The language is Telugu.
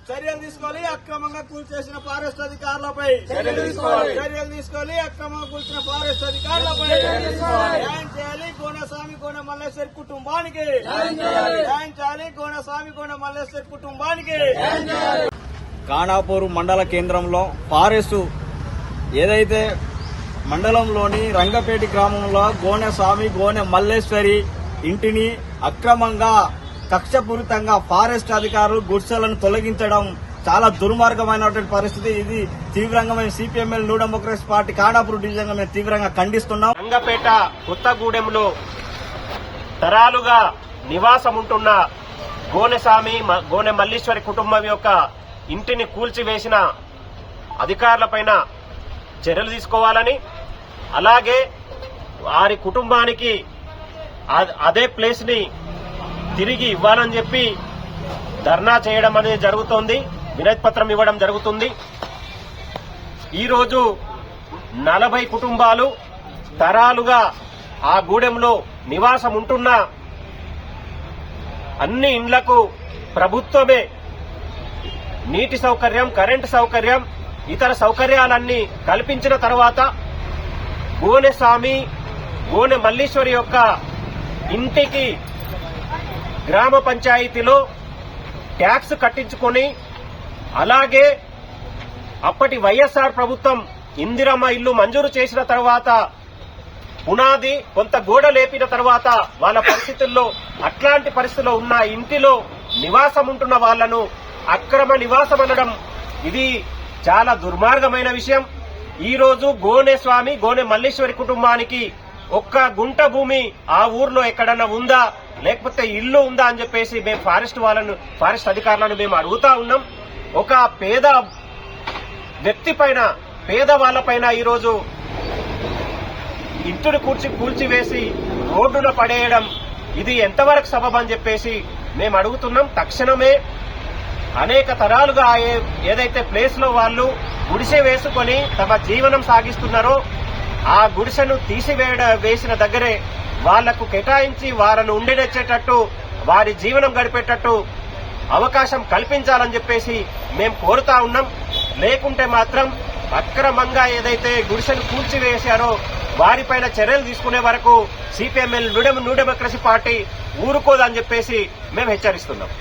చర్యలు తీసుకోవాలి. అక్రమంగా కూల్చేసిన ఫారెస్ట్ అధికారులపై చర్యలు తీసుకోవాలి. అక్రమంగా కూల్చిన ఫారెస్ట్ అధికారులపై న్యాయం చేయాలి. గోనెస్వామి గోనె మల్లేశ్వరి కుటుంబానికి న్యాయం చేయాలి. గోనెస్వామి గోనె మల్లేశ్వరి కుటుంబానికి. ఖానాపూర్ మండల కేంద్రంలో ఫారెస్ట్ ఏదైతే మండలంలోని రంగపేట గ్రామంలో గోనెస్వామి గోనె మల్లేశ్వరి ఇంటిని అక్రమంగా కక్షపూరితంగా ఫారెస్ట్ అధికారులు గుడిసెలను తొలగించడం చాలా దుర్మార్గమైనటువంటి పరిస్థితి. ఇది తీవ్రంగా మేము CPML new democracy party Khanapur division గా మేము తీవ్రంగా ఖండిస్తున్నాం. రంగపేట కొత్తగూడెంలో తరాలుగా నివాసం ఉంటున్న గోనెస్వామి గోనె మల్లేశ్వరి కుటుంబం యొక్క ఇంటిని కూల్చివేసిన అధికారులపైన చర్యలు తీసుకోవాలని, అలాగే వారి కుటుంబానికి అదే ప్లేస్ ని తిరిగి ఇవ్వాలని చెప్పి ధర్నా చేయడం అనేది జరుగుతోంది. వినతి పత్రం ఇవ్వడం జరుగుతుంది. ఈరోజు 40 కుటుంబాలు తరాలుగా ఆ గూడెంలో నివాసం ఉంటున్న అన్ని ఇండ్లకు ప్రభుత్వమే నీటి సౌకర్యం, కరెంటు సౌకర్యం, ఇతర సౌకర్యాలన్నీ కల్పించిన తర్వాత గోనెస్వామి గోనె మల్లేశ్వరి యొక్క ఇంటికి గ్రామ పంచాయతీలో ట్యాక్స్ కట్టించుకొని, అలాగే అప్పటి వైఎస్ఆర్ ప్రభుత్వం ఇందిరమ్మ ఇల్లు మంజూరు చేసిన తర్వాత పునాది కొంత గోడ లేపిన తర్వాత వాళ్ళ పరిస్థితుల్లో అట్లాంటి పరిస్థితుల్లో ఉన్న ఇంటిలో నివాసం ఉంటున్న వాళ్లను అక్రమ నివాసం అనడం ఇది చాలా దుర్మార్గమైన విషయం. ఈ రోజు గోనెస్వామి గోనె మల్లేశ్వరి కుటుంబానికి ఒక్క గుంట భూమి ఆ ఊర్లో ఎక్కడన్నా ఉందా, లేకపోతే ఇల్లు ఉందా అని చెప్పేసి మేము ఫారెస్ట్ అధికారులను మేము అడుగుతా ఉన్నాం. ఒక పేద వ్యక్తి పైన, పేదవాళ్లపైన ఈరోజు ఇంటిని కూల్చివేసి రోడ్డున పడేయడం ఇది ఎంతవరకు సబబని చెప్పేసి మేము అడుగుతున్నాం. తక్షణమే అనేక తరాలుగా ఏదైతే ప్లేస్ లో వాళ్ళు గుడిసె వేసుకొని తమ జీవనం సాగిస్తున్నారో ఆ గుడిసెను వేసిన దగ్గరే వాళ్లకు కేటాయించి వారిని ఉండేటట్టు, వారి జీవనం గడిపేటట్టు అవకాశం కల్పించాలని చెప్పేసి మేము కోరుతా ఉన్నాం. లేకుంటే మాత్రం అక్రమంగా ఏదైతే గుడిసెను కూల్చివేశారో వారిపైన చర్యలు తీసుకునే వరకు సిపిఎంఎల్ న్యూ డెమోక్రసీ పార్టీ ఊరుకోదని చెప్పేసి మేము హెచ్చరిస్తున్నాం.